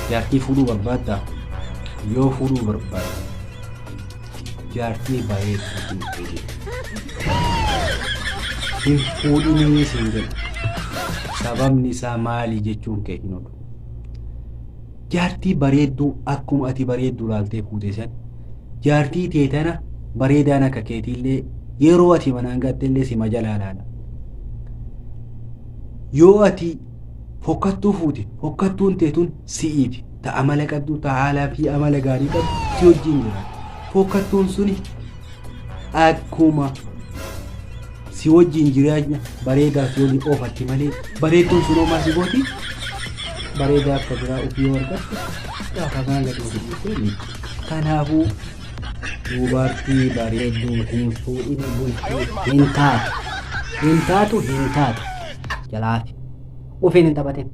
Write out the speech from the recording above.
jaartii fuudhuu barbaaddaa? Yoo fuudhuu barbaadda jaartii bareedduu hin fuudhinii siin jedha. Sababni isaa maali jechuun kee hin oolu. Jaartii bareedduu akkuma ati bareedduu laaltee fuute san jaartii teetana bareedaan akka keetiillee yeroo ati manaan gatteellee si majalaa laala. Yoo ati fokkattuu fuute fokkattuun teetun si'iiti. Ta amala qabdu ta haalaa fi amala gaarii qabdu si wajjin jira. Fokkattuun suni akkuma si wajjin jiraanya bareedaa fi waliin oofatti malee bareedduun sun homaa si gooti. Bareedaa akka biraa ofii yoo argattu gaafa kana gadhiisuu. Kanaafuu dubartii bareedduu hin fuudhin bulchuu hin taatu jalaafi ofiin hin taphatin.